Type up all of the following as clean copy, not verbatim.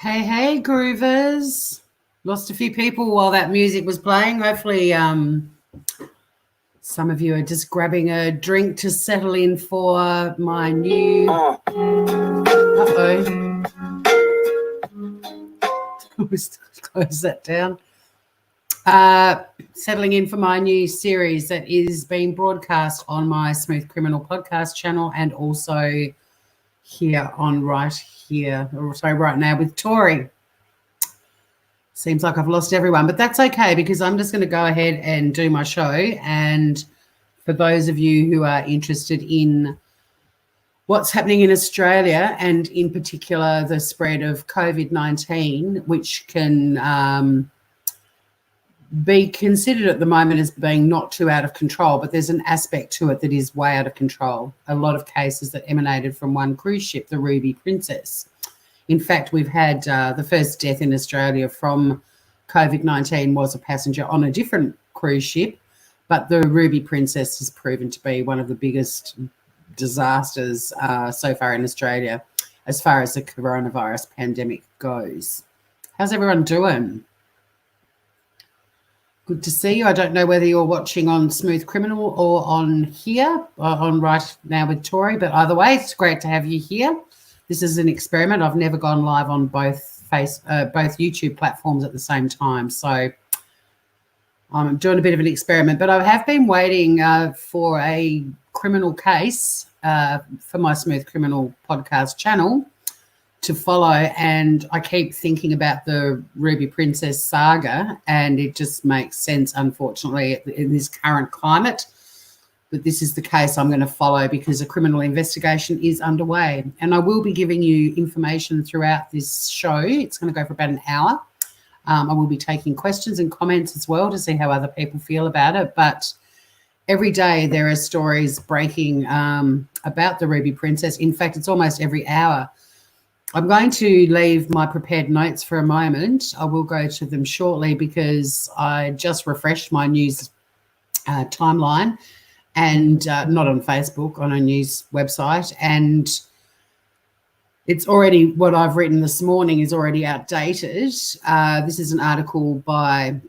Hey, groovers. Lost a few people while that music was playing. Hopefully some of you are just grabbing a drink to settle in for my new... Close that down. Settling in for my new series that is being broadcast on my Smooth Criminal podcast channel and also here on right now with Tori. Seems like I've lost everyone, but that's okay because I'm just going to go ahead and do my show. And for those of you who are interested in what's happening in Australia and in particular the spread of COVID-19, which can be considered at the moment as being not too out of control, but there's an aspect to it that is way out of control. A lot of cases that emanated from one cruise ship, the Ruby Princess. In fact, we've had the first death in Australia from COVID-19 was a passenger on a different cruise ship, but the Ruby Princess has proven to be one of the biggest disasters so far in Australia as far as the coronavirus pandemic goes. How's everyone doing? Good to see you. I don't know whether you're watching on Smooth Criminal or on here, on Right Now with Tori, but either way, it's great to have you here. This is an experiment. I've never gone live on both YouTube platforms at the same time, so I'm doing a bit of an experiment. But I have been waiting for a criminal case for my Smooth Criminal podcast channel to follow, and I keep thinking about the Ruby Princess saga, and it just makes sense, unfortunately, in this current climate. But this is the case I'm going to follow because a criminal investigation is underway, and I will be giving you information throughout this show. It's going to go for about an hour. I will be taking questions and comments as well to see how other people feel about it, but every day there are stories breaking about the Ruby Princess. In fact, it's almost every hour. I'm going to leave my prepared notes for a moment. I will go to them shortly because I just refreshed my news timeline and not on Facebook, on a news website. And It's already, what I've written this morning is already outdated. This is an article by,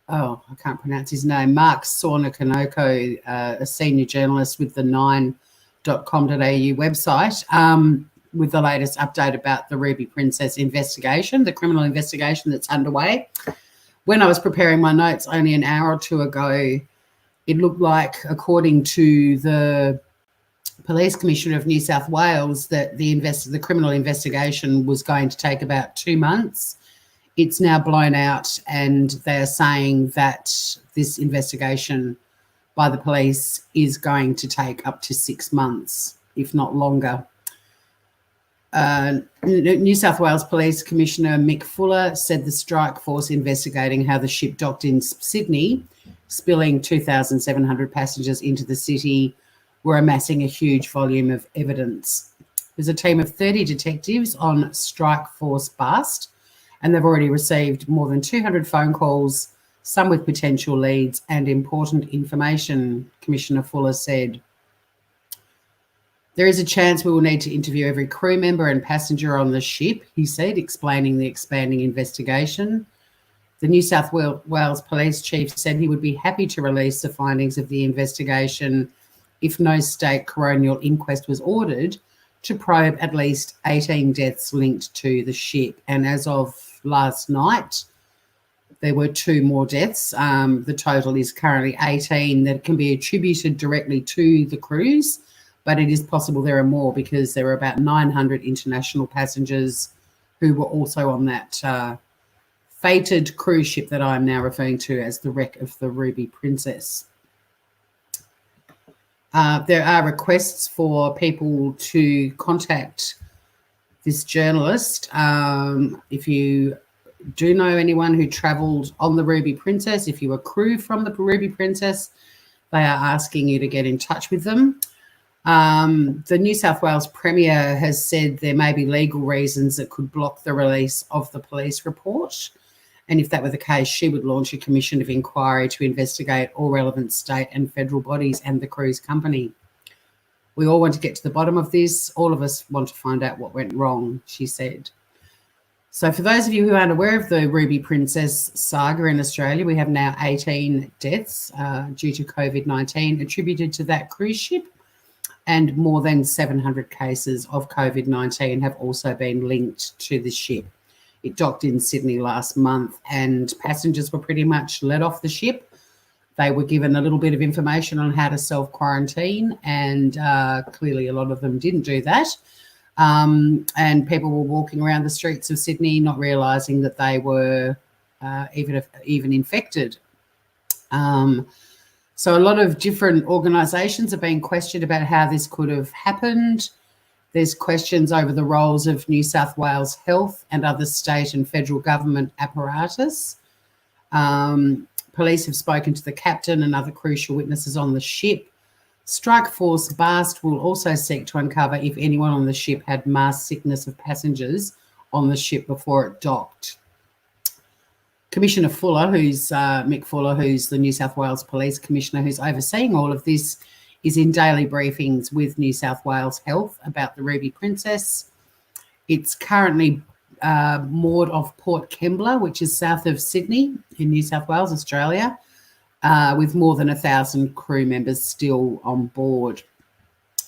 I can't pronounce his name, Mark Sornakonoko, a senior journalist with the 9.com.au website, with the latest update about the Ruby Princess investigation, the criminal investigation that's underway. When I was preparing my notes only an hour or two ago, it looked like, according to the Police Commissioner of New South Wales, that the criminal investigation was going to take about 2 months. It's now blown out, and they're saying that this investigation by the police is going to take up to 6 months, if not longer. New South Wales Police Commissioner Mick Fuller said the strike force investigating how the ship docked in Sydney, spilling 2,700 passengers into the city, were amassing a huge volume of evidence. There's a team of 30 detectives on strike force BAST, and they've already received more than 200 phone calls, some with potential leads and important information, Commissioner Fuller said. There is a chance we will need to interview every crew member and passenger on the ship, he said, explaining the expanding investigation. The New South Wales Police Chief said he would be happy to release the findings of the investigation if no state coronial inquest was ordered to probe at least 18 deaths linked to the ship. And as of last night, there were 2 more deaths. The total is currently 18 that can be attributed directly to the cruise, but it is possible there are more because there were about 900 international passengers who were also on that fated cruise ship that I'm now referring to as the wreck of the Ruby Princess. There are requests for people to contact this journalist. If you do know anyone who travelled on the Ruby Princess, if you were crew from the Ruby Princess, they are asking you to get in touch with them. The New South Wales Premier has said there may be legal reasons that could block the release of the police report. And if that were the case, she would launch a commission of inquiry to investigate all relevant state and federal bodies and the cruise company. We all want to get to the bottom of this. All of us want to find out what went wrong, she said. So for those of you who aren't aware of the Ruby Princess saga in Australia, we have now 18 deaths due to COVID-19 attributed to that cruise ship, and more than 700 cases of COVID-19 have also been linked to the ship. It docked in Sydney last month, and passengers were pretty much let off the ship. They were given a little bit of information on how to self-quarantine, and clearly a lot of them didn't do that. And people were walking around the streets of Sydney not realising that they were even infected. So a lot of different organisations are being questioned about how this could have happened. There's questions over the roles of New South Wales Health and other state and federal government apparatus. Police have spoken to the captain and other crucial witnesses on the ship. Strike Force BAST will also seek to uncover if anyone on the ship had mass sickness of passengers on the ship before it docked. Commissioner Fuller, who's Mick Fuller, who's the New South Wales Police Commissioner who's overseeing all of this, is in daily briefings with New South Wales Health about the Ruby Princess. It's currently moored off Port Kembla, which is south of Sydney in New South Wales, Australia, with more than 1,000 crew members still on board.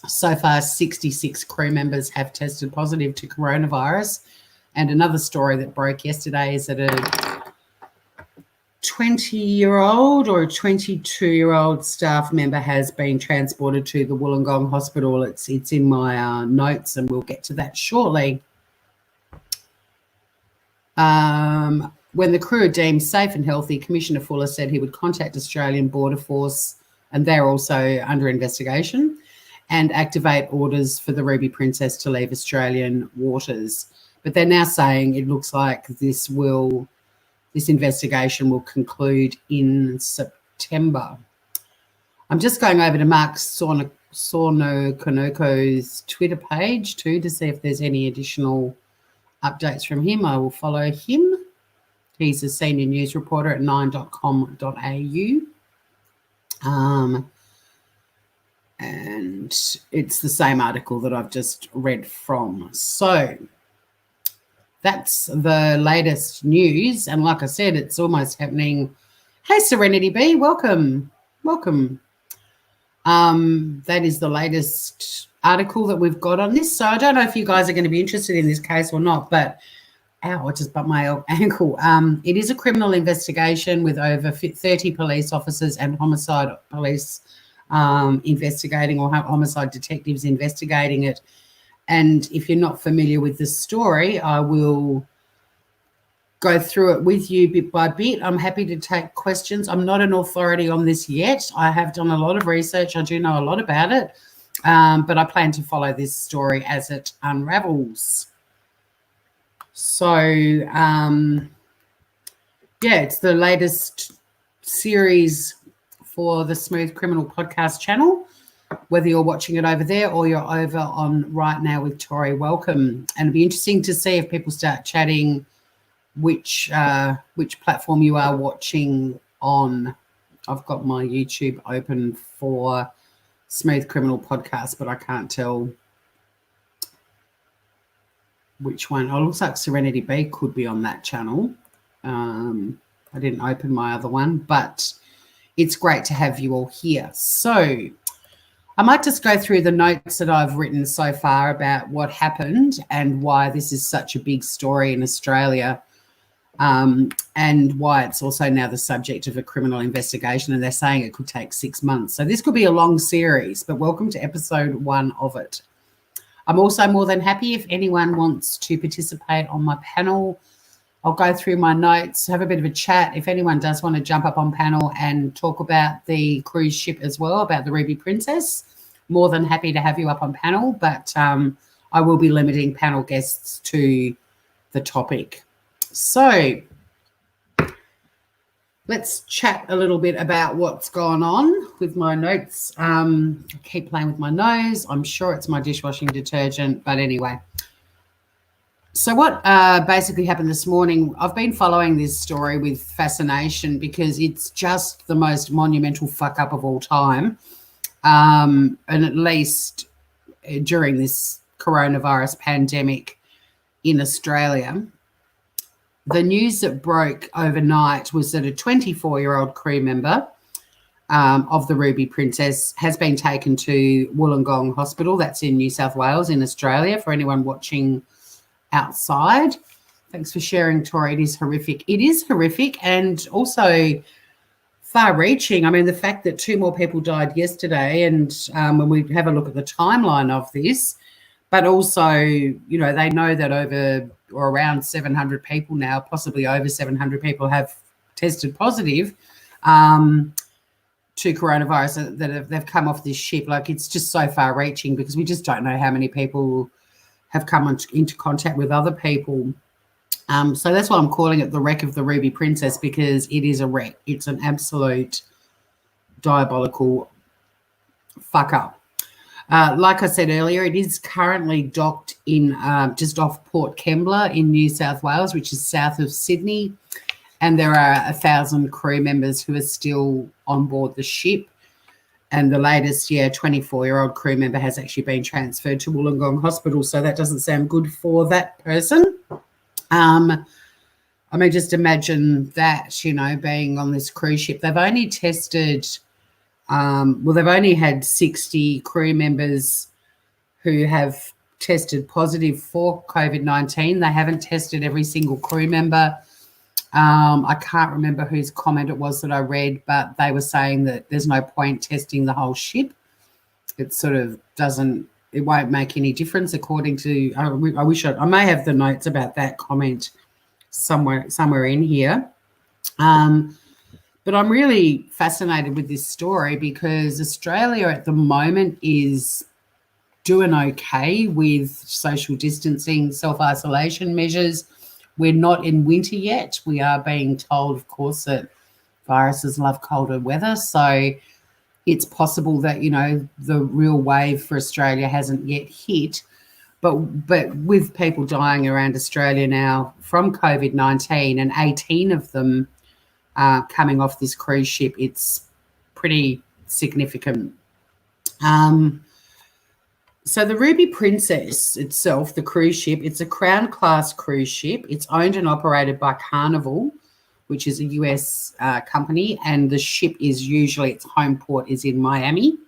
So far, 66 crew members have tested positive to coronavirus. And another story that broke yesterday is that a 20-year-old or a 22-year-old staff member has been transported to the Wollongong Hospital. It's in my notes, and we'll get to that shortly. When the crew are deemed safe and healthy, Commissioner Fuller said he would contact Australian Border Force, and they're also under investigation, and activate orders for the Ruby Princess to leave Australian waters. But they're now saying it looks like this investigation will conclude in September. I'm just going over to Mark Sornokonoko's Twitter page too to see if there's any additional updates from him. I will follow him. He's a senior news reporter at 9.com.au. And it's the same article that I've just read from. So that's the latest news. And like I said, it's almost happening. Hey, Serenity B, welcome. Welcome. That is the latest article that we've got on this. So I don't know if you guys are going to be interested in this case or not, but ow, I just bumped my ankle. It is a criminal investigation with over 30 police officers and homicide police investigating, or homicide detectives investigating it. And if you're not familiar with the story, I will go through it with you bit by bit. I'm happy to take questions. I'm not an authority on this yet. I have done a lot of research. I do know a lot about it, but I plan to follow this story as it unravels. So, yeah, it's the latest series for the Smooth Criminal podcast channel. Whether you're watching it over there or you're over on Right Now with Tori, welcome. And it'll be interesting to see if people start chatting which platform you are watching on. I've got my YouTube open for Smooth Criminal podcast, but I can't tell which one. Oh, it looks like Serenity B could be on that channel. I didn't open my other one, but it's great to have you all here. So I might just go through the notes that I've written so far about what happened and why this is such a big story in Australia, and why it's also now the subject of a criminal investigation, and they're saying it could take 6 months. So this could be a long series, but welcome to episode 1 of it. I'm also more than happy if anyone wants to participate on my panel. I'll go through my notes, have a bit of a chat. If anyone does want to jump up on panel and talk about the cruise ship as well, about the Ruby Princess, more than happy to have you up on panel, but I will be limiting panel guests to the topic. So let's chat a little bit about what's gone on with my notes. I keep playing with my nose. I'm sure it's my dishwashing detergent, but anyway. So what basically happened this morning, I've been following this story with fascination because it's just the most monumental fuck up of all time. And at least during this coronavirus pandemic in Australia. The news that broke overnight was that a 24-year-old crew member of the Ruby Princess has been taken to Wollongong Hospital. That's in New South Wales in Australia, for anyone watching outside. Thanks for sharing, Tori. It is horrific. It is horrific and also far-reaching. I mean, the fact that 2 more people died yesterday, and when we have a look at the timeline of this, but also, you know, they know that over or around 700 people now, possibly over 700 people have tested positive to coronavirus that they've come off this ship. Like, it's just so far-reaching because we just don't know how many people have come into contact with other people. So that's why I'm calling it the wreck of the Ruby Princess, because it is a wreck. It's an absolute diabolical fuck-up. Like I said earlier, it is currently docked in just off Port Kembla in New South Wales, which is south of Sydney, and there are 1,000 crew members who are still on board the ship. And the latest, 24-year-old crew member has actually been transferred to Wollongong Hospital, so that doesn't sound good for that person. I mean, just imagine that, you know, being on this cruise ship. They've only tested... they've only had 60 crew members who have tested positive for COVID-19. They haven't tested every single crew member. I can't remember whose comment it was that I read, but they were saying that there's no point testing the whole ship. It sort of doesn't, it won't make any difference according to, I wish I may have the notes about that comment somewhere in here. But I'm really fascinated with this story because Australia at the moment is doing okay with social distancing, self-isolation measures. We're not in winter yet. We are being told, of course, that viruses love colder weather. So it's possible that, you know, the real wave for Australia hasn't yet hit. But with people dying around Australia now from COVID-19 and 18 of them coming off this cruise ship, it's pretty significant. So the Ruby Princess itself, the cruise ship, it's a Crown class cruise ship. It's owned and operated by Carnival, which is a US company, and the ship is usually, its home port is in Miami.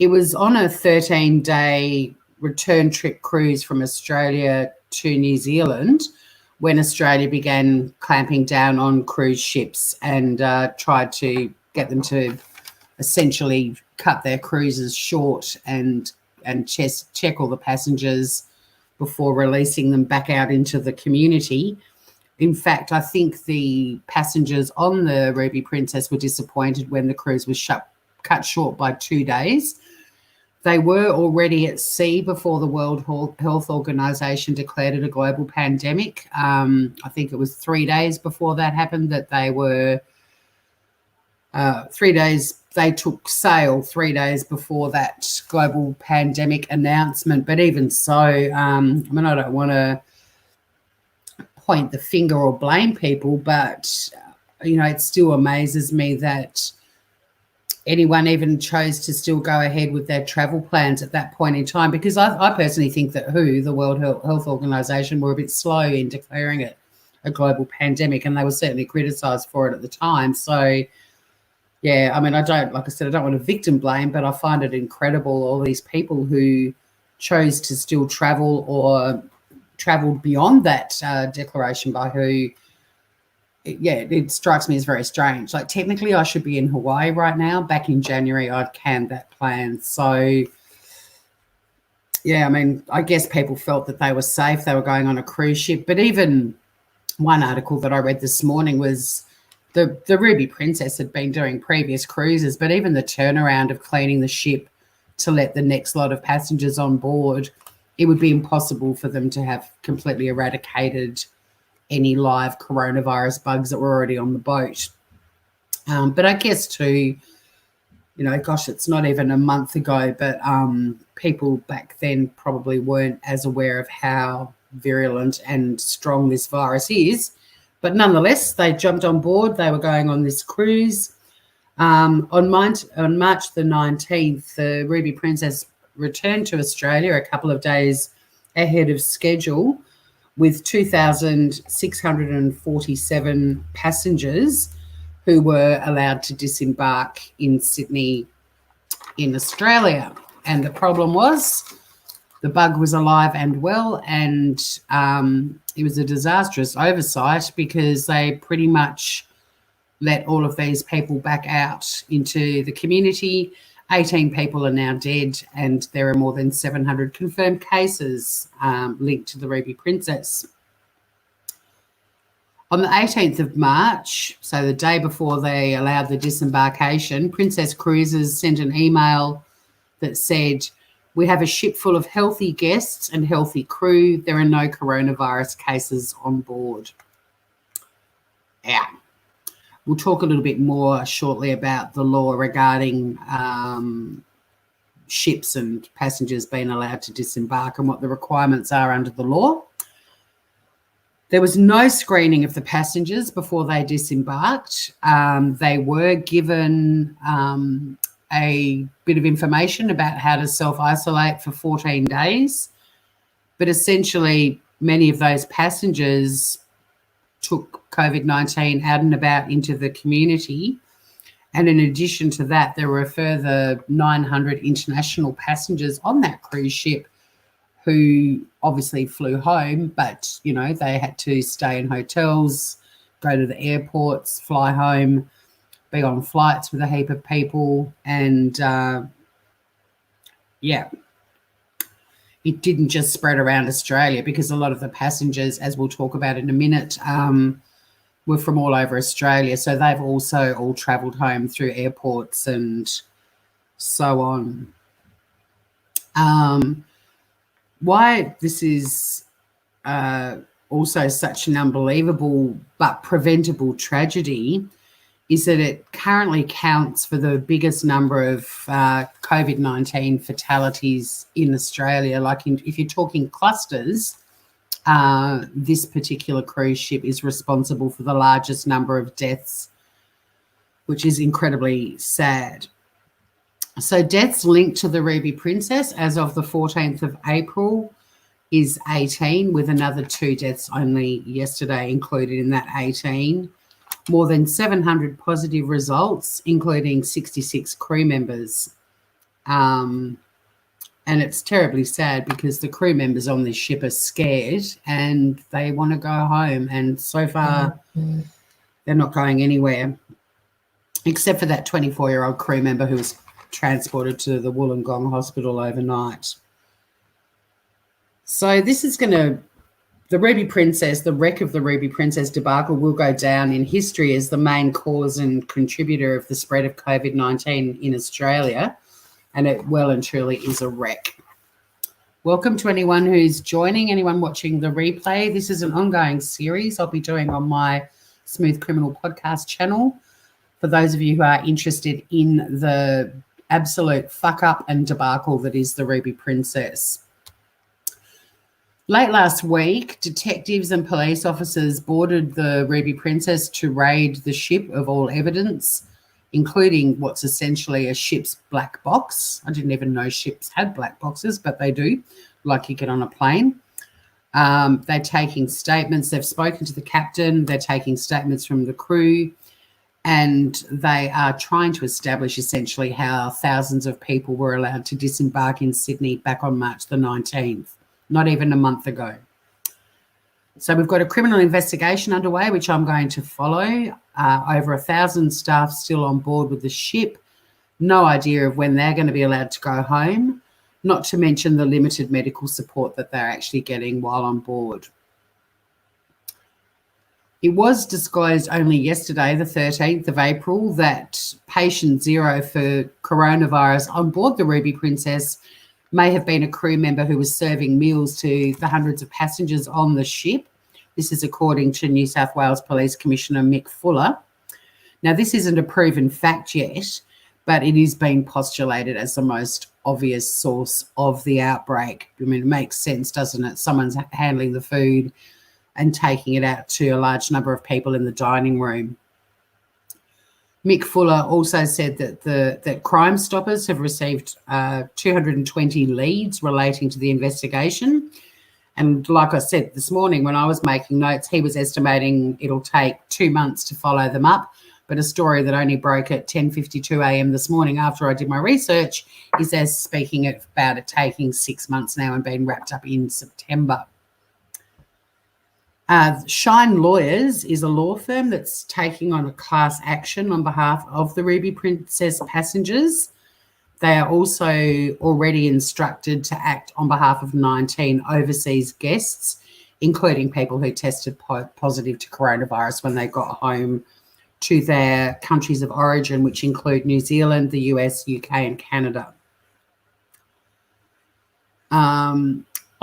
It was on a 13-day return trip cruise from Australia to New Zealand when Australia began clamping down on cruise ships and tried to get them to essentially cut their cruises short and check all the passengers before releasing them back out into the community. In fact, I think the passengers on the Ruby Princess were disappointed when the cruise was cut short by 2 days. They were already at sea before the World Health Organization declared it a global pandemic. I think it was 3 days before that happened that they were 3 days. They took sail 3 days before that global pandemic announcement. But even so, I mean, I don't want to point the finger or blame people, but, you know, it still amazes me that anyone even chose to still go ahead with their travel plans at that point in time, because I personally think that the World Health Organization, were a bit slow in declaring it a global pandemic, and they were certainly criticised for it at the time. So, yeah, I mean, like I said, I don't want to victim blame, but I find it incredible, all these people who chose to still travel or travelled beyond that declaration by WHO. It strikes me as very strange. Like, technically I should be in Hawaii right now. Back in January, I'd canned that plan. So, yeah, I mean, I guess people felt that they were safe. They were going on a cruise ship. But even one article that I read this morning was the Ruby Princess had been doing previous cruises, but even the turnaround of cleaning the ship to let the next lot of passengers on board, it would be impossible for them to have completely eradicated any live coronavirus bugs that were already on the boat. But I guess too, you know, gosh, it's not even a month ago, but people back then probably weren't as aware of how virulent and strong this virus is. But nonetheless, they jumped on board. They were going on this cruise. On March the 19th, the Ruby Princess returned to Australia a couple of days ahead of schedule, with 2,647 passengers who were allowed to disembark in Sydney in Australia. And the problem was the bug was alive and well, and it was a disastrous oversight because they pretty much let all of these people back out into the community. 18 people are now dead, and there are more than 700 confirmed cases linked to the Ruby Princess. On the 18th of March, so the day before they allowed the disembarkation, Princess Cruises sent an email that said, "We have a ship full of healthy guests and healthy crew. There are no coronavirus cases on board." Yeah. We'll talk a little bit more shortly about the law regarding ships and passengers being allowed to disembark and what the requirements are under the law. There was no screening of the passengers before they disembarked. They were given a bit of information about how to self-isolate for 14 days. But essentially, many of those passengers took COVID-19 out and about into the community. And in addition to that, there were a further 900 international passengers on that cruise ship who obviously flew home, but, you know, they had to stay in hotels, go to the airports, fly home, be on flights with a heap of people. And, it didn't just spread around Australia, because a lot of the passengers, as we'll talk about in a minute, were from all over Australia. So they've also all travelled home through airports and so on. Why this is also such an unbelievable but preventable tragedy is that it currently counts for the biggest number of COVID-19 fatalities in Australia. Like, if you're talking clusters, this particular cruise ship is responsible for the largest number of deaths, which is incredibly sad. So deaths linked to the Ruby Princess as of the 14th of April is 18, with another 2 deaths only yesterday included in that 18. More than 700 positive results, including 66 crew members. And it's terribly sad because the crew members on this ship are scared and they want to go home. And so far, they're not going anywhere, except for that 24-year-old crew member who was transported to the Wollongong Hospital overnight. So this is going to, the Ruby Princess, the wreck of the Ruby Princess debacle will go down in history as the main cause and contributor of the spread of COVID-19 in Australia, and it well and truly is a wreck. Welcome to anyone who's joining, anyone watching the replay. This is an ongoing series I'll be doing on my Smooth Criminal podcast channel for those of you who are interested in the absolute fuck up and debacle that is the Ruby Princess. Late last week, detectives and police officers boarded the Ruby Princess to raid the ship of all evidence, including what's essentially a ship's black box. I didn't even know ships had black boxes, but they do, like you get on a plane. They're taking statements. They've spoken to the captain. They're taking statements from the crew, and they are trying to establish essentially how thousands of people were allowed to disembark in Sydney back on March the 19th. Not even a month ago. So we've got a criminal investigation underway, which I'm going to follow. Over 1,000 staff still on board with the ship. No idea of when they're going to be allowed to go home, not to mention the limited medical support that they're actually getting while on board. It was disclosed only yesterday, the 13th of April, that patient 0 for coronavirus on board the Ruby Princess may have been a crew member who was serving meals to the hundreds of passengers on the ship. This is according to New South Wales Police Commissioner Mick Fuller. Now, this isn't a proven fact yet, but it is being postulated as the most obvious source of the outbreak. I mean, it makes sense, doesn't it? Someone's handling the food and taking it out to a large number of people in the dining room. Mick Fuller also said that Crime Stoppers have received 220 leads relating to the investigation. And like I said this morning when I was making notes, he was estimating it'll take 2 months to follow them up. But a story that only broke at 10:52 a.m. this morning after I did my research is as speaking about it taking 6 months now and being wrapped up in September. Shine Lawyers is a law firm that's taking on a class action on behalf of the Ruby Princess passengers. They are also already instructed to act on behalf of 19 overseas guests, including people who tested positive to coronavirus when they got home to their countries of origin, which include New Zealand, the US, UK, and Canada.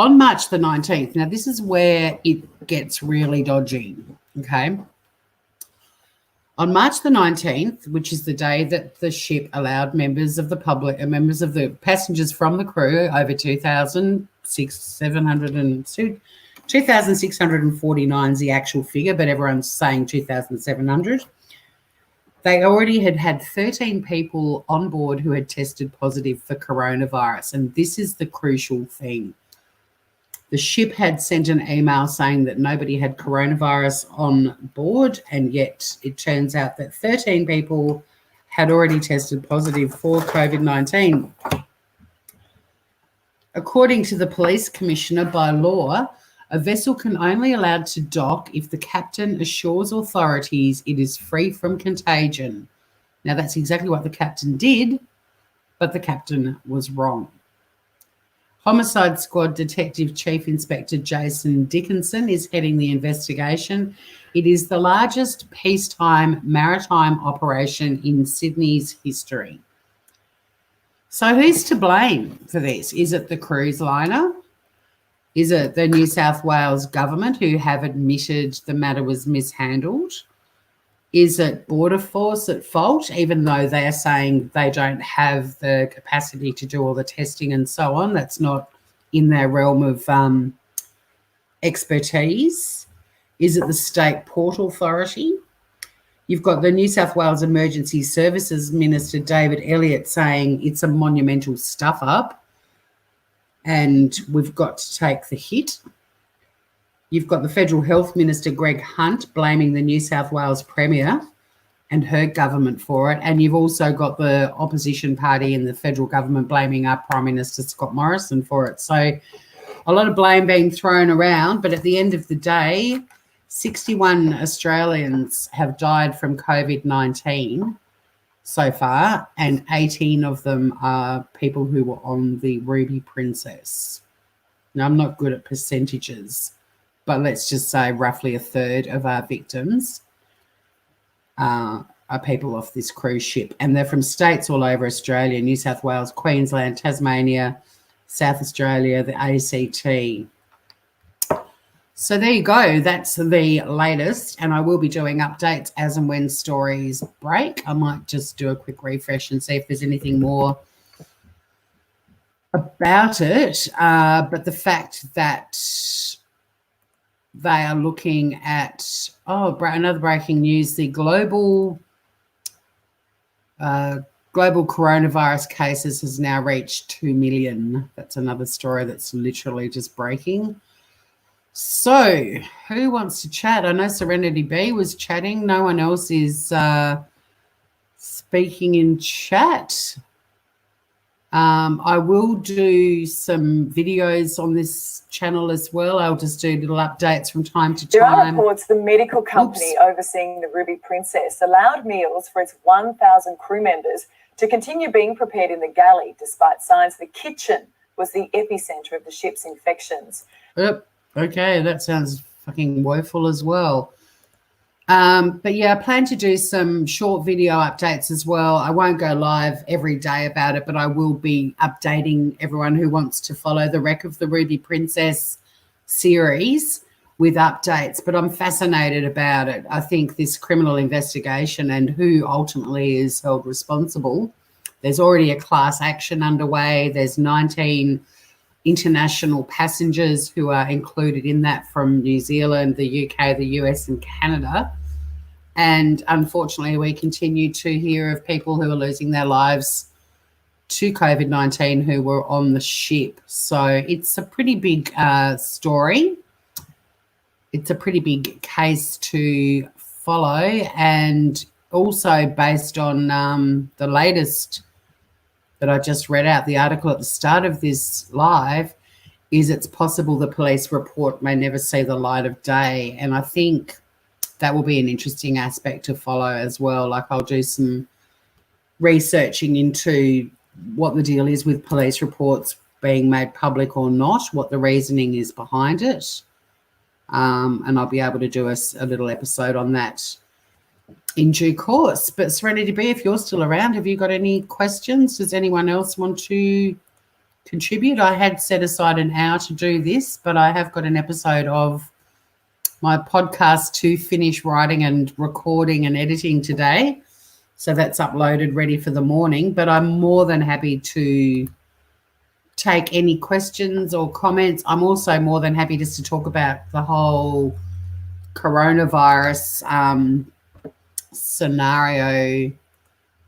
On March the 19th, now this is where it gets really dodgy, okay? On March the 19th, which is the day that the ship allowed members of the public and members of the passengers from the crew, over 2,649 is the actual figure, but everyone's saying 2,700. They already had 13 people on board who had tested positive for coronavirus, and this is the crucial thing. The ship had sent an email saying that nobody had coronavirus on board, and yet it turns out that 13 people had already tested positive for COVID-19. According to the police commissioner, by law, a vessel can only allowed to dock if the captain assures authorities it is free from contagion. Now, that's exactly what the captain did, but the captain was wrong. Homicide Squad Detective Chief Inspector Jason Dickinson is heading the investigation. It is the largest peacetime maritime operation in Sydney's history. So who's to blame for this? Is it the cruise liner? Is it the New South Wales government who have admitted the matter was mishandled? Is it Border Force at fault, even though they're saying they don't have the capacity to do all the testing and so on? That's not in their realm of expertise. Is it the State Port Authority? You've got the New South Wales Emergency Services Minister, David Elliott, saying it's a monumental stuff-up and we've got to take the hit. You've got the Federal Health Minister, Greg Hunt, blaming the New South Wales Premier and her government for it. And you've also got the opposition party in the federal government blaming our Prime Minister, Scott Morrison, for it. So a lot of blame being thrown around, but at the end of the day, 61 Australians have died from COVID-19 so far, and 18 of them are people who were on the Ruby Princess. Now, I'm not good at percentages, but let's just say roughly a third of our victims are people off this cruise ship, and they're from states all over Australia: New South Wales, Queensland, Tasmania, South Australia, the ACT. So there you go. That's the latest, and I will be doing updates as and when stories break. I might just do a quick refresh and see if there's anything more about it. But the fact that they are looking at, another breaking news, the global coronavirus cases has now reached 2 million. That's another story that's literally just breaking. So who wants to chat? I know Serenity B was chatting. No one else is speaking in chat. I will do some videos on this channel as well. I'll just do little updates from time to time. There are reports the medical company overseeing the Ruby Princess allowed meals for its 1,000 crew members to continue being prepared in the galley, despite signs the kitchen was the epicenter of the ship's infections. Yep. Okay, that sounds fucking woeful as well. But yeah, I plan to do some short video updates as well. I won't go live every day about it, but I will be updating everyone who wants to follow the Wreck of the Ruby Princess series with updates. But I'm fascinated about it. I think this criminal investigation and who ultimately is held responsible. There's already a class action underway. There's 19 international passengers who are included in that from New Zealand, the UK, the US and Canada. And unfortunately, we continue to hear of people who are losing their lives to COVID-19 who were on the ship. So it's a pretty big story. It's a pretty big case to follow, and also based on the latest that I just read out, the article at the start of this live, is it's possible the police report may never see the light of day. And I think that will be an interesting aspect to follow as well. Like, I'll do some researching into what the deal is with police reports being made public or not, what the reasoning is behind it. And I'll be able to do a little episode on that in due course. But Serenity B, if you're still around, have you got any questions? Does anyone else want to contribute? I had set aside an hour to do this, but I have got an episode of my podcast to finish writing and recording and editing today. So that's uploaded, ready for the morning. But I'm more than happy to take any questions or comments. I'm also more than happy just to talk about the whole coronavirus scenario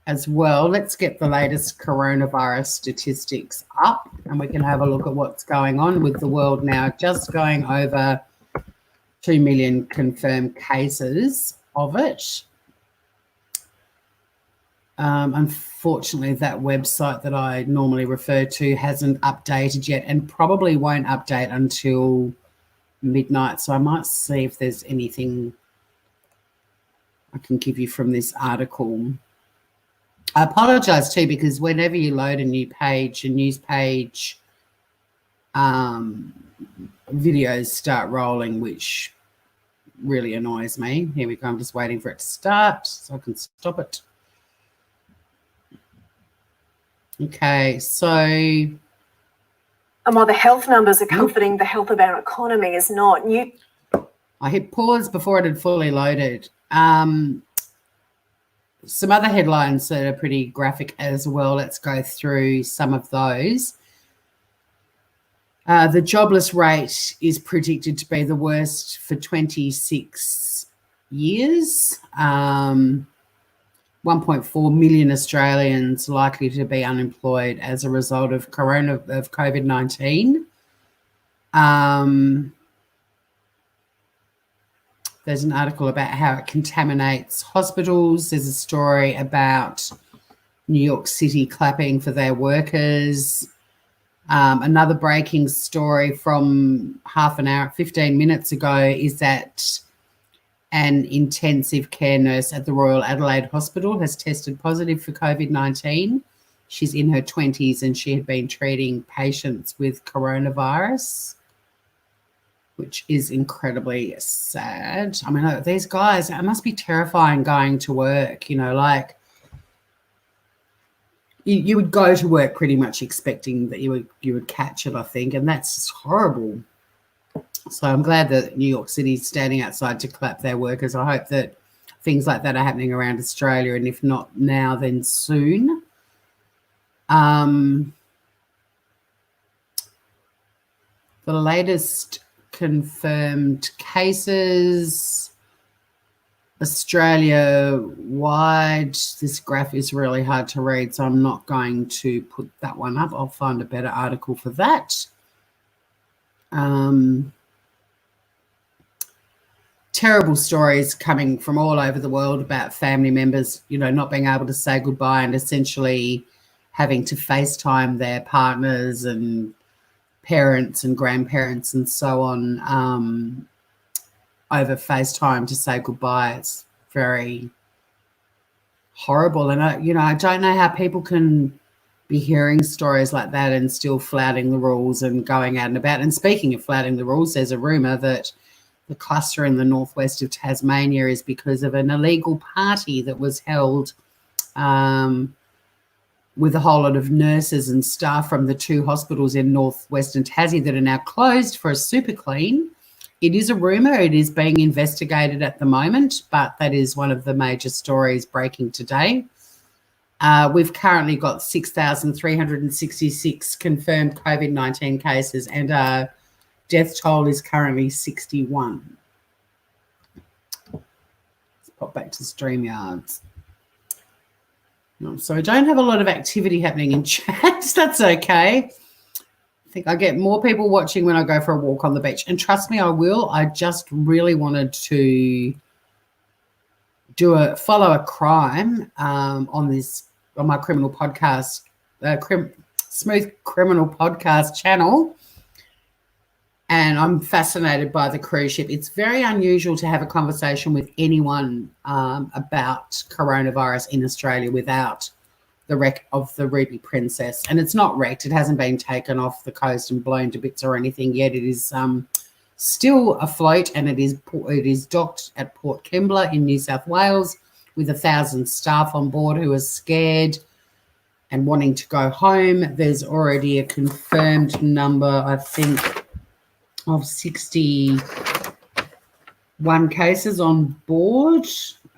as well. Let's get the latest coronavirus statistics up and we can have a look at what's going on with the world now, just going over 2 million confirmed cases of it. Unfortunately, that website that I normally refer to hasn't updated yet and probably won't update until midnight. So I might see if there's anything I can give you from this article. I apologize too, because whenever you load a new page, a news page, videos start rolling, which really annoys me. Here we go. I'm just waiting for it to start so I can stop it. Okay, so... And while the health numbers are comforting, the health of our economy is not. I hit pause before it had fully loaded. Some other headlines that are pretty graphic as well. Let's go through some of those. The jobless rate is predicted to be the worst for 26 years. 1.4 million Australians likely to be unemployed as a result of COVID-19. There's an article about how it contaminates hospitals. There's a story about New York City clapping for their workers. Another breaking story from 15 minutes ago is that an intensive care nurse at the Royal Adelaide Hospital has tested positive for COVID-19. She's in her 20s and she had been treating patients with coronavirus, which is incredibly sad. I mean, these guys, it must be terrifying going to work, like you would go to work pretty much expecting that you would catch it, I think, and that's just horrible. So I'm glad that New York City's standing outside to clap their workers. I hope that things like that are happening around Australia, and if not now, then soon. The latest confirmed cases Australia-wide. This graph is really hard to read, so I'm not going to put that one up. I'll find a better article for that. Terrible stories coming from all over the world about family members, not being able to say goodbye and essentially having to FaceTime their partners and parents and grandparents and so on over FaceTime to say goodbye. It's very horrible. And I don't know how people can be hearing stories like that and still flouting the rules and going out and about. And speaking of flouting the rules, there's a rumour that the cluster in the northwest of Tasmania is because of an illegal party that was held with a whole lot of nurses and staff from the two hospitals in northwestern Tassie that are now closed for a super clean. It is a rumour. It is being investigated at the moment, but that is one of the major stories breaking today. We've currently got 6,366 confirmed COVID-19 cases, and our death toll is currently 61. Let's pop back to StreamYards. So I don't have a lot of activity happening in chat. That's okay. I think I get more people watching when I go for a walk on the beach. And trust me, I will. I just really wanted to follow a crime on my criminal podcast, Smooth Criminal Podcast channel. And I'm fascinated by the cruise ship. It's very unusual to have a conversation with anyone about coronavirus in Australia without the wreck of the Ruby Princess. And it's not wrecked. It hasn't been taken off the coast and blown to bits or anything yet. It is still afloat, and it is docked at Port Kembla in New South Wales with 1,000 staff on board who are scared and wanting to go home. There's already a confirmed number, I think, of 61 cases on board.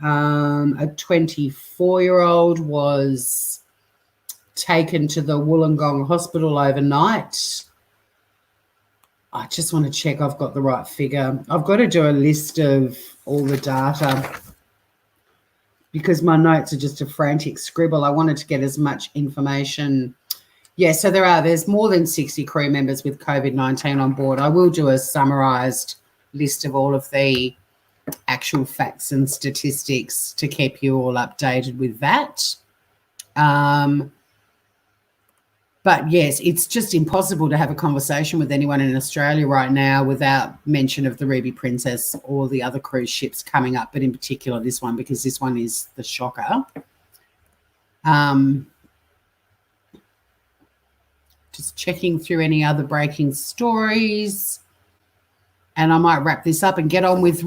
A 24-year-old was taken to the Wollongong Hospital overnight. I just want to check I've got the right figure. I've got to do a list of all the data because my notes are just a frantic scribble. I wanted to get as much information. Yeah, so there's more than 60 crew members with COVID-19 on board. I will do a summarised list of all of the actual facts and statistics to keep you all updated with that. But yes, it's just impossible to have a conversation with anyone in Australia right now without mention of the Ruby Princess or the other cruise ships coming up, but in particular this one, because this one is the shocker. Just checking through any other breaking stories. And I might wrap this up and get on with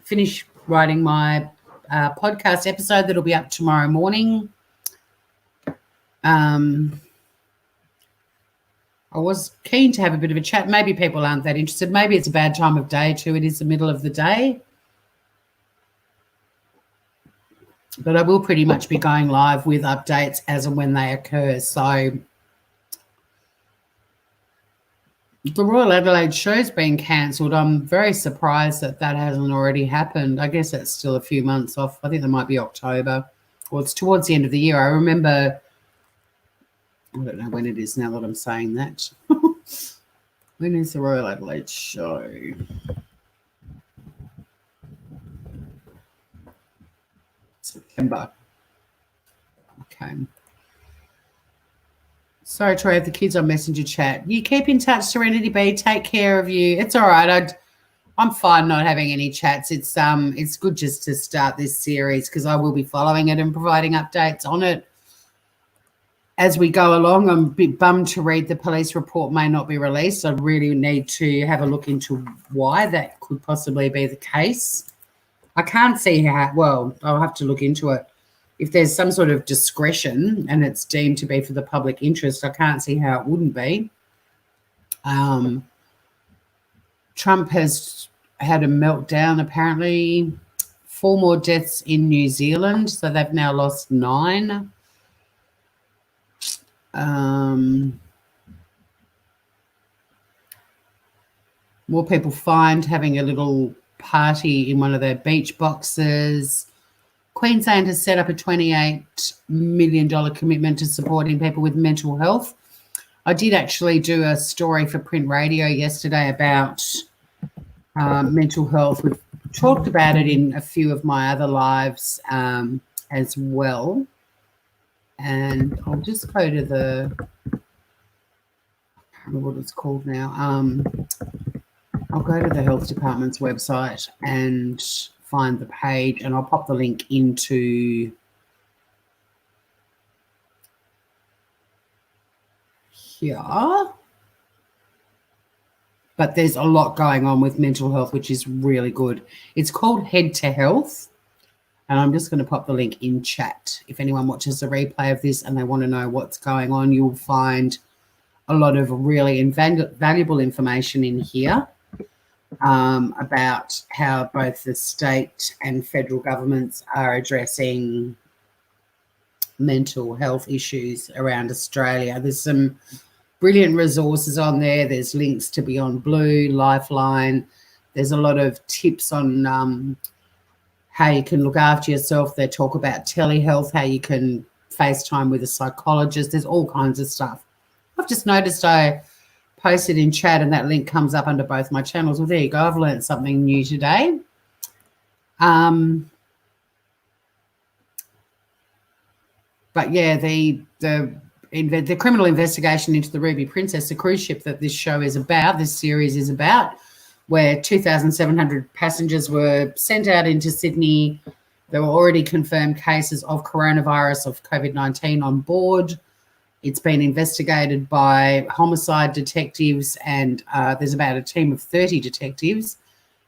finish writing my podcast episode that'll be up tomorrow morning. I was keen to have a bit of a chat. Maybe people aren't that interested. Maybe it's a bad time of day too. It is the middle of the day. But I will pretty much be going live with updates as and when they occur. So The Royal Adelaide show's been cancelled. I'm very surprised that that hasn't already happened. I guess that's still a few months off. I think that might be October. Well, it's towards the end of the year. I remember, I don't know when it is now that I'm saying that. When is the Royal Adelaide show? September. Okay. Sorry, Troy, the kids on Messenger chat. You keep in touch, Serenity B. Take care of you. It's all right. I'm fine not having any chats. It's good just to start this series because I will be following it and providing updates on it as we go along. I'm a bit bummed to read the police report may not be released. I really need to have a look into why that could possibly be the case. I can't see how. Well, I'll have to look into it. If there's some sort of discretion and it's deemed to be for the public interest, I can't see how it wouldn't be. Trump has had a meltdown, apparently. 4 more deaths in New Zealand, so they've now lost 9. More people fined having a little party in one of their beach boxes. Queensland has set up a $28 million commitment to supporting people with mental health. I did actually do a story for print radio yesterday about mental health. We've talked about it in a few of my other lives as well. And I'll just go to the, I can't remember what it's called now. I'll go to the health department's website and find the page, and I'll pop the link into here. But there's a lot going on with mental health, which is really good. It's called Head to Health, and I'm just going to pop the link in chat. If anyone watches the replay of this and they want to know what's going on, you'll find a lot of really valuable information in here about how both the state and federal governments are addressing mental health issues around Australia. There's some brilliant resources on there. There's links to Beyond Blue, Lifeline. There's a lot of tips on how you can look after yourself. They talk about telehealth, how you can FaceTime with a psychologist. There's all kinds of stuff. I've just noticed I posted in chat and that link comes up under both my channels. Well, there you go. I've learned something new today. But yeah, the criminal investigation into the Ruby Princess, the cruise ship that this show is about, this series is about, where 2,700 passengers were sent out into Sydney. There were already confirmed cases of coronavirus, of COVID-19 on board. It's been investigated by homicide detectives, and there's about a team of 30 detectives.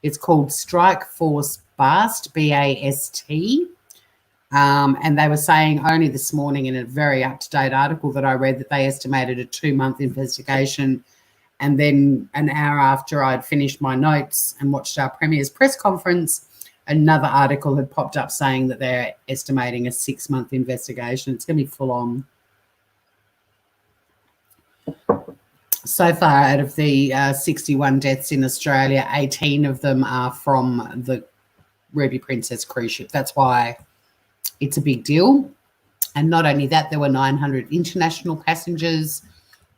It's called Strike Force BAST, B-A-S-T. And they were saying only this morning in a very up-to-date article that I read that they estimated a 2-month investigation. And then an hour after I'd finished my notes and watched our Premier's press conference, another article had popped up saying that they're estimating a 6-month investigation. It's going to be full on. So far, out of the 61 deaths in Australia, 18 of them are from the Ruby Princess cruise ship. That's why it's a big deal. And not only that, there were 900 international passengers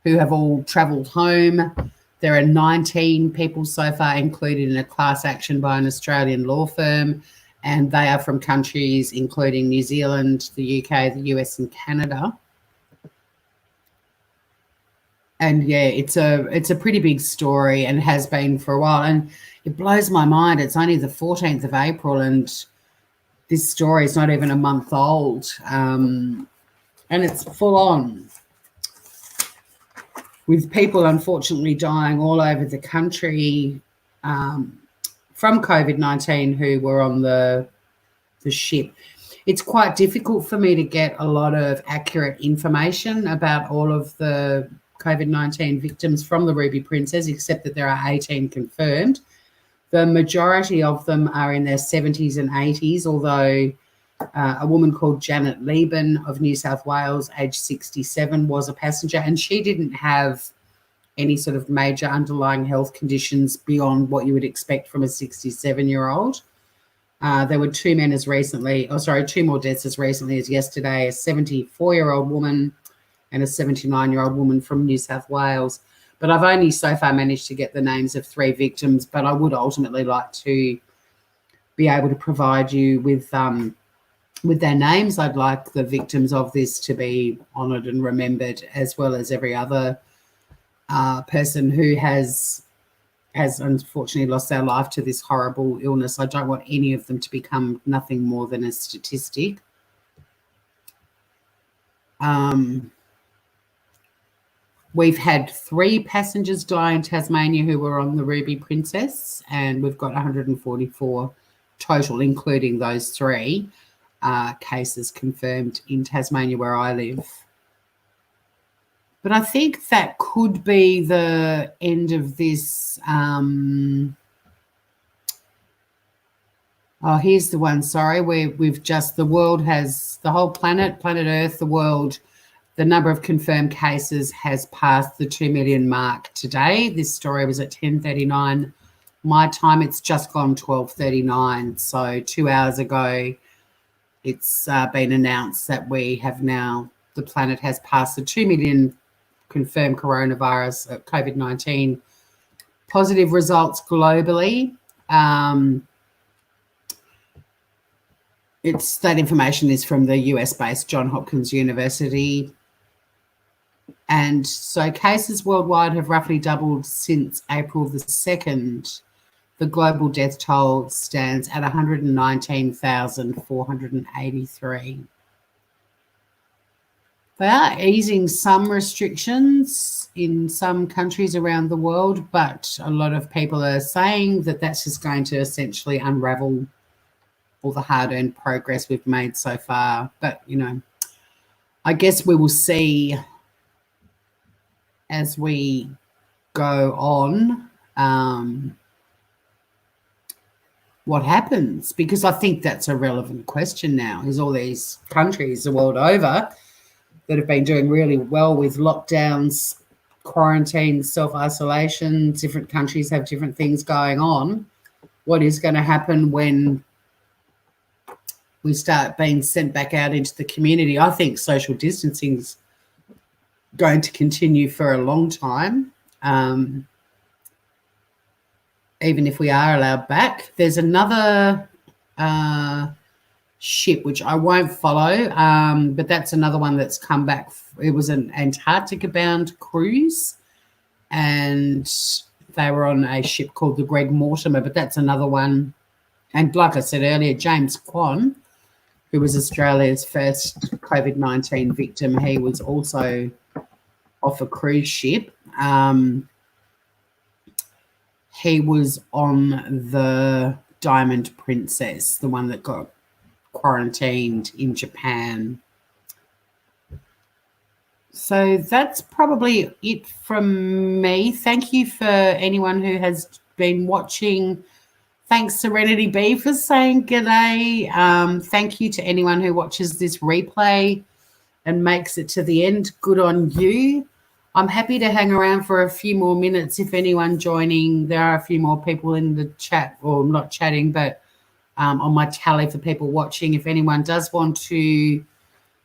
who have all travelled home. There are 19 people so far included in a class action by an Australian law firm, and they are from countries including New Zealand, the UK, the US and Canada. And yeah, it's a pretty big story and has been for a while. And it blows my mind. It's only the 14th of April and this story is not even a month old. And it's full on with people unfortunately dying all over the country from COVID-19 who were on the ship. It's quite difficult for me to get a lot of accurate information about all of the COVID-19 victims from the Ruby Princess, except that there are 18 confirmed. The majority of them are in their 70s and 80s, although a woman called Janet Lieben of New South Wales, aged 67, was a passenger, and she didn't have any sort of major underlying health conditions beyond what you would expect from a 67-year-old. There were two more deaths as recently as yesterday, a 74-year-old woman and a 79-year-old woman from New South Wales. But I've only so far managed to get the names of 3 victims, but I would ultimately like to be able to provide you with their names. I'd like the victims of this to be honoured and remembered, as well as every other person who has unfortunately lost their life to this horrible illness. I don't want any of them to become nothing more than a statistic. We've had 3 passengers die in Tasmania who were on the Ruby Princess, and we've got 144 total, including those 3 cases confirmed in Tasmania where I live. But I think that could be the end of this. Here's the one, sorry, where the whole planet Earth, the world, the number of confirmed cases has passed the 2 million mark today. This story was at 10:39 my time. It's just gone 12:39. So 2 hours ago, it's been announced that the planet has passed the 2 million confirmed coronavirus, COVID-19 positive results globally. That information is from the US-based Johns Hopkins University. And so cases worldwide have roughly doubled since April the 2nd. The global death toll stands at 119,483. They are easing some restrictions in some countries around the world, but a lot of people are saying that that's just going to essentially unravel all the hard-earned progress we've made so far. But, I guess we will see as we go on what happens, because I think that's a relevant question now, is all these countries the world over that have been doing really well with lockdowns, quarantines, self-isolation. Different countries have different things going on. What is going to happen when we start being sent back out into the community? I think social distancing is going to continue for a long time, even if we are allowed back. There's another ship which I won't follow, but that's another one that's come back. It was an Antarctica-bound cruise, and they were on a ship called the Greg Mortimer, but that's another one. And like I said earlier, James Kwan, who was Australia's first COVID-19 victim, he was also off a cruise ship. He was on the Diamond Princess, the one that got quarantined in Japan. So that's probably it from me. Thank you for anyone who has been watching. Thanks, Serenity B, for saying g'day. Thank you to anyone who watches this replay and makes it to the end. Good on you. I'm happy to hang around for a few more minutes if anyone joining. There are a few more people in the chat, or not chatting, but on my tally for people watching. If anyone does want to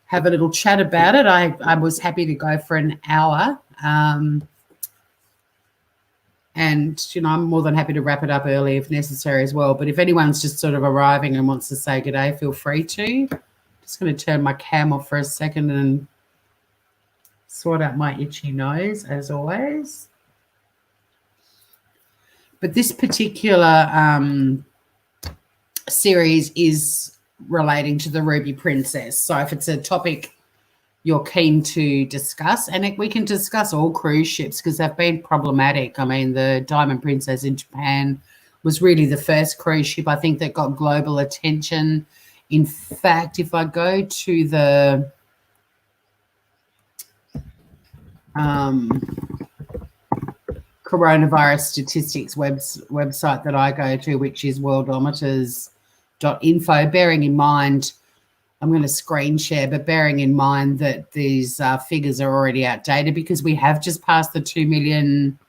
have a little chat about it, I was happy to go for an hour. And, I'm more than happy to wrap it up early if necessary as well. But if anyone's just sort of arriving and wants to say g'day, feel free to. Just going to turn my cam off for a second and sort out my itchy nose, as always. But this particular series is relating to the Ruby Princess. So if it's a topic you're keen to discuss, and we can discuss all cruise ships because they've been problematic. I mean, the Diamond Princess in Japan was really the first cruise ship, I think, that got global attention. In fact, if I go to the coronavirus statistics website that I go to, which is worldometers.info, bearing in mind I'm going to screen share, but bearing in mind that these figures are already outdated because we have just passed the 2 million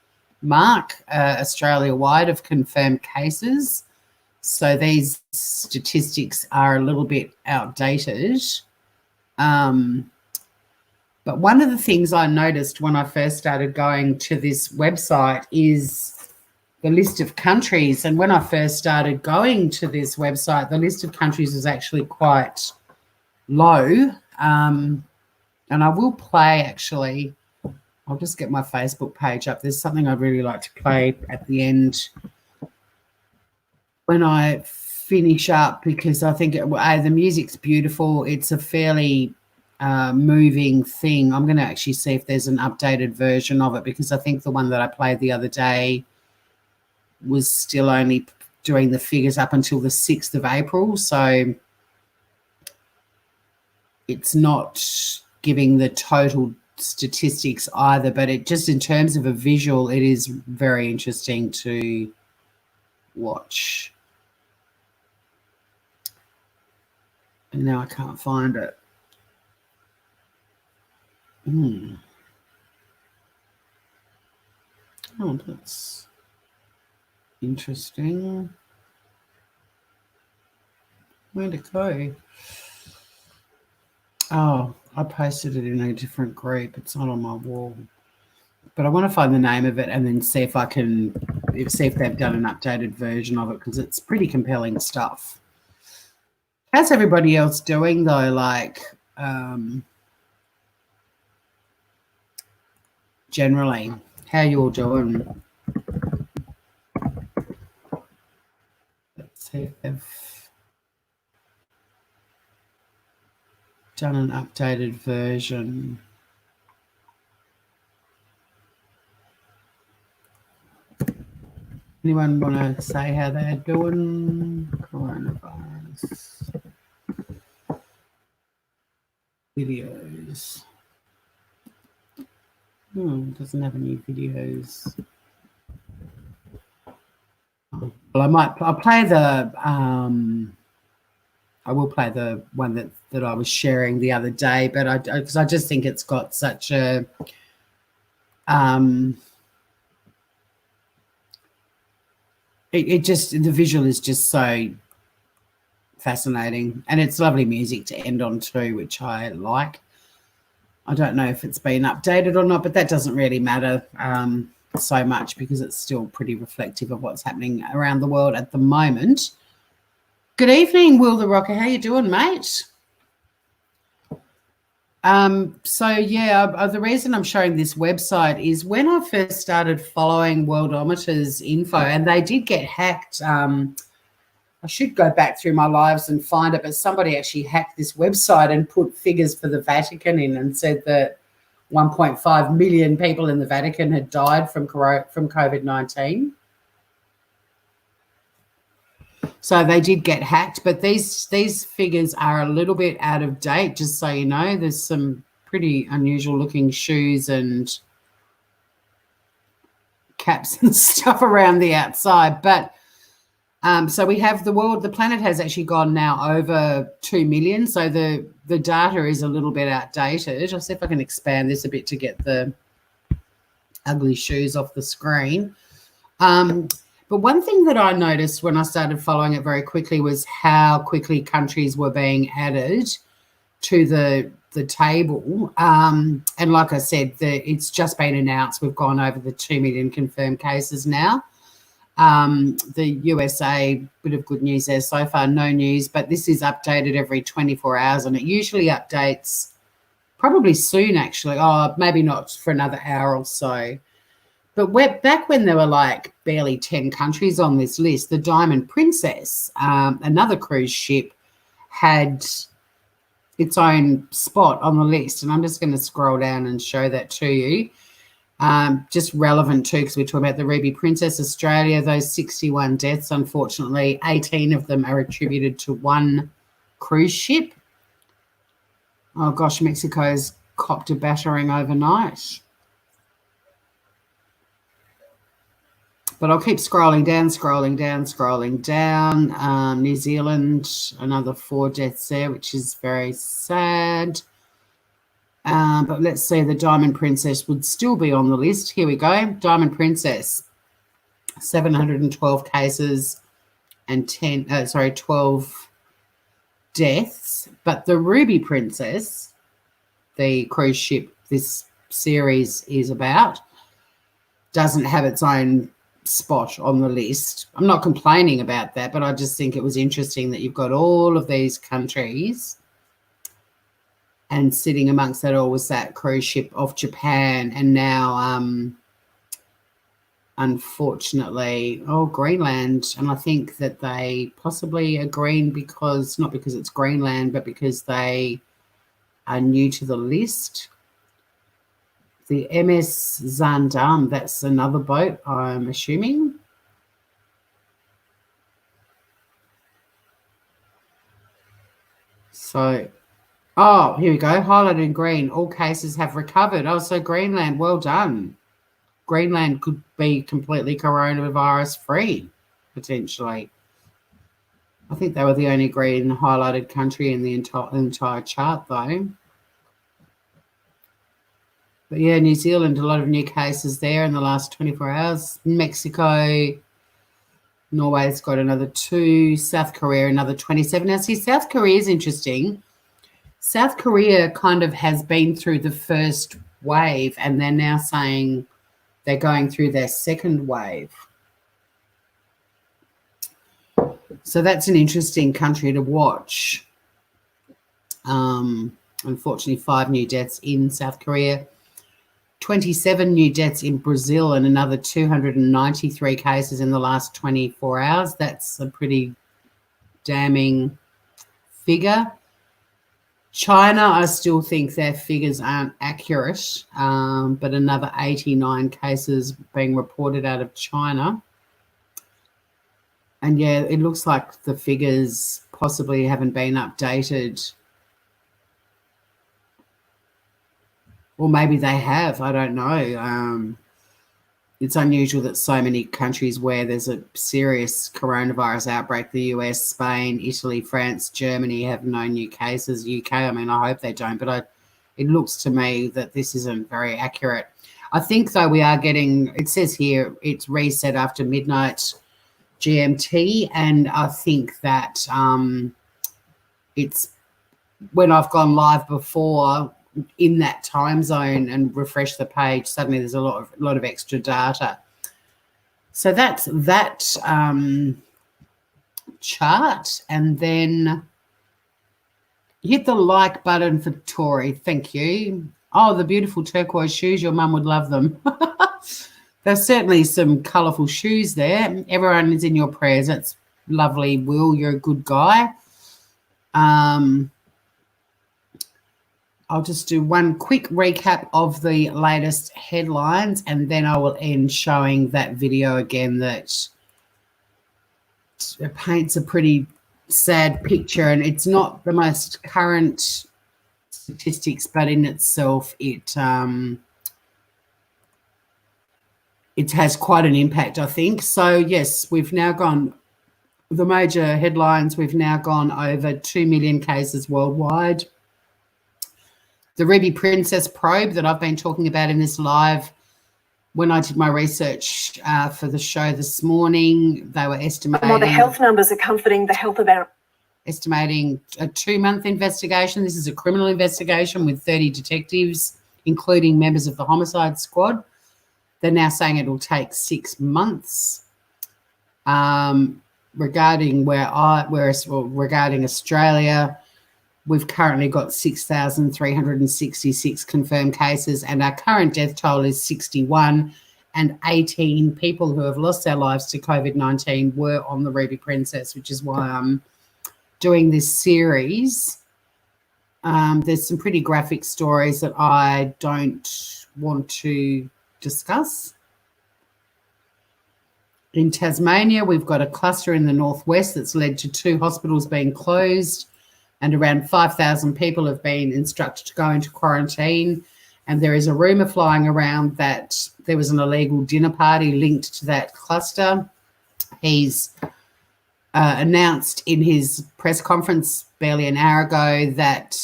mark Australia-wide of confirmed cases. So these statistics are a little bit outdated. But one of the things I noticed when I first started going to this website is the list of countries. And when I first started going to this website, the list of countries was actually quite low. And I will play, actually, I'll just get my Facebook page up. There's something I'd really like to play at the end when I finish up, because I think the music's beautiful. It's a fairly moving thing. I'm going to actually see if there's an updated version of it, because I think the one that I played the other day was still only doing the figures up until the 6th of April. So it's not giving the total statistics either, but it just, in terms of a visual, it is very interesting to watch. And now I can't find it. Oh, that's interesting. Where'd it go? Oh, I posted it in a different group. It's not on my wall. But I want to find the name of it and then see if I can see if they've done an updated version of it, because it's pretty compelling stuff. How's everybody else doing though? Like, generally, how you all doing? Let's see if they've done an updated version. Anyone want to say how they're doing? Coronavirus videos. Doesn't have any videos. Well, I'll play the I will play the one that I was sharing the other day, but because I just think it's got such a the visual is just so fascinating, and it's lovely music to end on too, which I like. I don't know if it's been updated or not, but that doesn't really matter so much, because it's still pretty reflective of what's happening around the world at the moment. Good evening, Will the Rocker. How you doing, mate? So yeah, the reason I'm showing this website is when I first started following Worldometer's info, and they did get hacked. I should go back through my lives and find it, but somebody actually hacked this website and put figures for the Vatican in and said that 1.5 million people in the Vatican had died from COVID-19. So they did get hacked, but these figures are a little bit out of date, just so you know. There's some pretty unusual looking shoes and caps and stuff around the outside, but so we have the planet has actually gone now over 2 million. So the data is a little bit outdated. I'll see if I can expand this a bit to get the ugly shoes off the screen. But one thing that I noticed when I started following it very quickly was how quickly countries were being added to the table. And like I said, it's just been announced we've gone over the 2 million confirmed cases now. The USA, bit of good news there so far, no news, but this is updated every 24 hours, and it usually updates probably soon, actually. Oh, maybe not for another hour or so. But back when there were like barely 10 countries on this list, the Diamond Princess, another cruise ship, had its own spot on the list. And I'm just going to scroll down and show that to you. Just relevant too, because we're talking about the Ruby Princess Australia. Those 61 deaths, unfortunately, 18 of them are attributed to one cruise ship. Oh gosh, Mexico's copped a battering overnight. But I'll keep scrolling down. New Zealand, another 4 deaths there, which is very sad. But let's say the Diamond Princess would still be on the list. Here we go. Diamond Princess, 712 cases and 12 deaths. But the Ruby Princess, the cruise ship this series is about, doesn't have its own spot on the list. I'm not complaining about that, but I just think it was interesting that you've got all of these countries, and sitting amongst that all was that cruise ship off Japan, and now unfortunately Greenland. And I think that they possibly are green because, not because it's Greenland, but because they are new to the list. The MS Zaandam, that's another boat, I'm assuming. So, here we go. Highlighted in green. All cases have recovered. Oh, so Greenland, well done. Greenland could be completely coronavirus free, potentially. I think they were the only green highlighted country in the entire chart, though. But yeah, New Zealand, a lot of new cases there in the last 24 hours. Mexico, Norway's got another 2. South Korea, another 27. Now, see, South Korea is interesting. South Korea kind of has been through the first wave, and they're now saying they're going through their second wave. So that's an interesting country to watch. Unfortunately, 5 new deaths in South Korea. 27 new deaths in Brazil, and another 293 cases in the last 24 hours. That's a pretty damning figure. China, I still think their figures aren't accurate, but another 89 cases being reported out of China. And yeah, it looks like the figures possibly haven't been updated. Or maybe they have, I don't know. It's unusual that so many countries where there's a serious coronavirus outbreak, the US, Spain, Italy, France, Germany, have no new cases. UK, I mean, I hope they don't, but it looks to me that this isn't very accurate. I think, though, we are getting, it says here, it's reset after midnight GMT, and I think that it's when I've gone live before in that time zone and refresh the page, suddenly there's a lot of extra data. So that's that chart. And then hit the like button for Tori. Thank you. Oh, the beautiful turquoise shoes. Your mum would love them. There's certainly some colourful shoes there. Everyone is in your prayers. That's lovely, Will. You're a good guy. I'll just do one quick recap of the latest headlines, and then I will end showing that video again that paints a pretty sad picture, and it's not the most current statistics, but in itself it has quite an impact, I think. So yes, we've now gone, the major headlines, we've now gone over 2 million cases worldwide. The Ruby Princess probe that I've been talking about in this live, when I did my research for the show this morning, they were estimating... Well, the health numbers are comforting the health of our... Estimating a 2-month investigation. This is a criminal investigation with 30 detectives, including members of the homicide squad. They're now saying it will take 6 months. Regarding regarding Australia, we've currently got 6,366 confirmed cases, and our current death toll is 61, and 18 people who have lost their lives to COVID-19 were on the Ruby Princess, which is why I'm doing this series. There's some pretty graphic stories that I don't want to discuss. In Tasmania, we've got a cluster in the northwest that's led to 2 hospitals being closed, and around 5,000 people have been instructed to go into quarantine. And there is a rumour flying around that there was an illegal dinner party linked to that cluster. He's announced in his press conference barely an hour ago that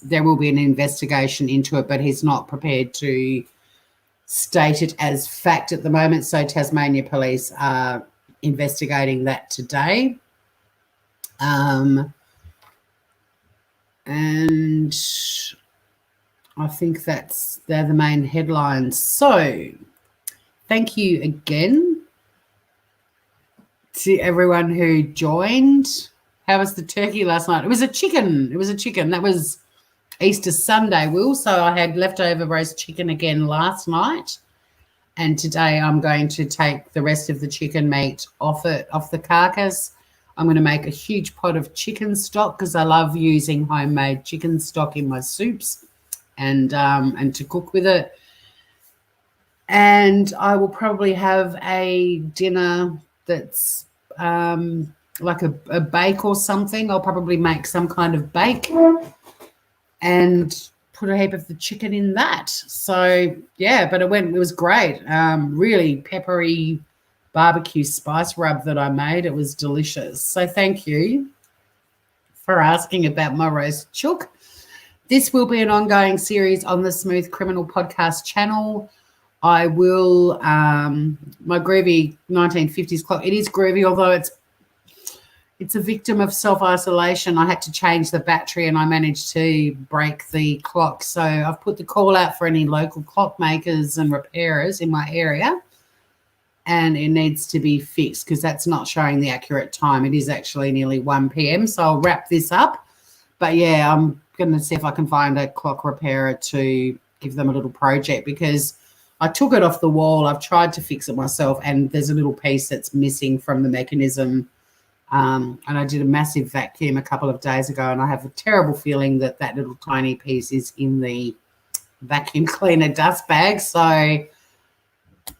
there will be an investigation into it, but he's not prepared to state it as fact at the moment. So Tasmania Police are investigating that today. And I think they're the main headlines. So thank you again to everyone who joined. How was the turkey last night? It was a chicken. That was Easter Sunday, Will. So I had leftover roast chicken again last night. And today I'm going to take the rest of the chicken meat off the carcass. I'm going to make a huge pot of chicken stock because I love using homemade chicken stock in my soups and to cook with it. And I will probably have a dinner that's like a bake or something. I'll probably make some kind of bake and put a heap of the chicken in that. So yeah, but it was great. Really peppery barbecue spice rub that I made. It was delicious. So thank you for asking about my roast chook. This will be an ongoing series on the Smooth Criminal podcast channel. I will my groovy 1950s clock. It is groovy, although it's a victim of self-isolation. I had to change the battery and I managed to break the clock. So I've put the call out for any local clock makers and repairers in my area. And it needs to be fixed because that's not showing the accurate time. It is actually nearly 1 p.m. So I'll wrap this up. But, yeah, I'm going to see if I can find a clock repairer to give them a little project because I took it off the wall. I've tried to fix it myself and there's a little piece that's missing from the mechanism. And I did a massive vacuum a couple of days ago and I have a terrible feeling that little tiny piece is in the vacuum cleaner dust bag. So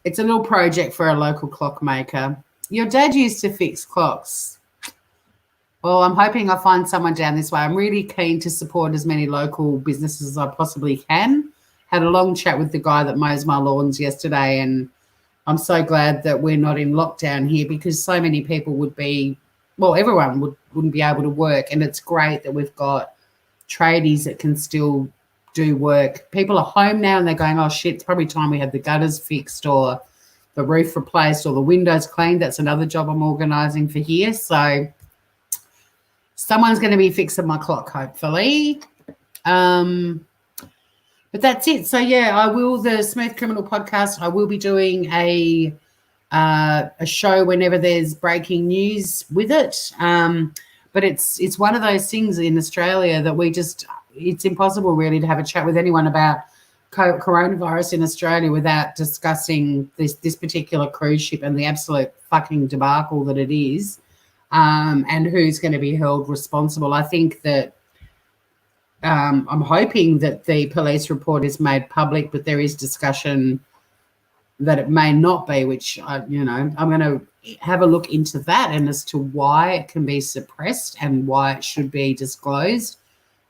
it's a little project for a local clockmaker. Your dad used to fix clocks. Well, I'm hoping I find someone down this way. I'm really keen to support as many local businesses as I possibly can. Had a long chat with the guy that mows my lawns yesterday, and I'm so glad that we're not in lockdown here because so many people would be, well, everyone wouldn't be able to work, and it's great that we've got tradies that can still do work. People are home now and they're going, oh, shit, it's probably time we had the gutters fixed or the roof replaced or the windows cleaned. That's another job I'm organising for here. So someone's going to be fixing my clock, hopefully. But that's it. So, yeah, I will, the Smooth Criminal podcast, I will be doing a show whenever there's breaking news with it. But it's one of those things in Australia that it's impossible really to have a chat with anyone about coronavirus in Australia without discussing this particular cruise ship and the absolute fucking debacle that it is, and who's going to be held responsible. I think that I'm hoping that the police report is made public, but there is discussion that it may not be, which, I'm going to have a look into that and as to why it can be suppressed and why it should be disclosed.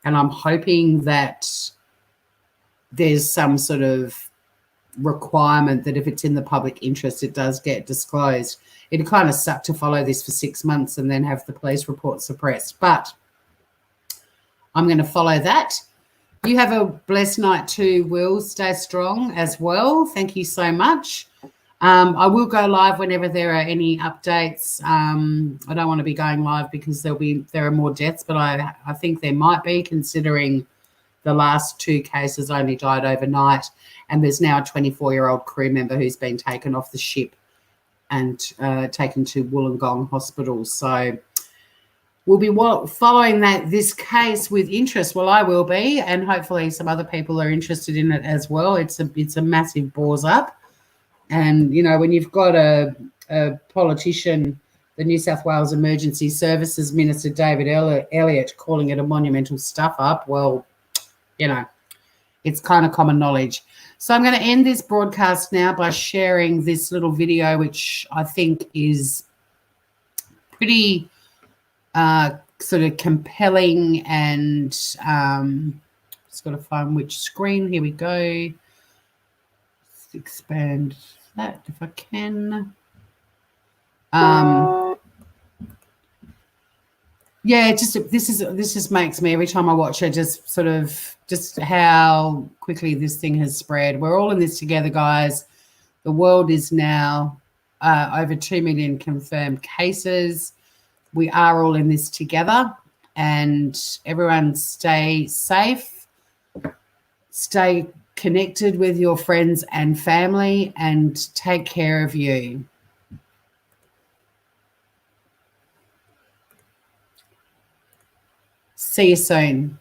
And I'm hoping that there's some sort of requirement that if it's in the public interest, it does get disclosed. It'd kind of suck to follow this for 6 months and then have the police report suppressed. But I'm going to follow that. You have a blessed night too, Will. Stay strong as well. Thank you so much. I will go live whenever there are any updates. I don't want to be going live because there are more deaths, but I think there might be, considering the last 2 cases only died overnight, and there's now a 24-year-old crew member who's been taken off the ship and taken to Wollongong Hospital. So we'll be following this case with interest. Well, I will be, and hopefully some other people are interested in it as well. It's a massive balls up. And, when you've got a politician, the New South Wales Emergency Services Minister, David Elliott, calling it a monumental stuff-up, well, it's kind of common knowledge. So I'm going to end this broadcast now by sharing this little video, which I think is pretty sort of compelling and Just got to find which screen. Here we go. Let's expand that if I can. Yeah, this just makes me, every time I watch it, just sort of just how quickly this thing has spread. We're all in this together, guys. The world is now over 2 million confirmed cases. We are all in this together, and everyone stay safe, stay connected with your friends and family, and take care of you. See you soon.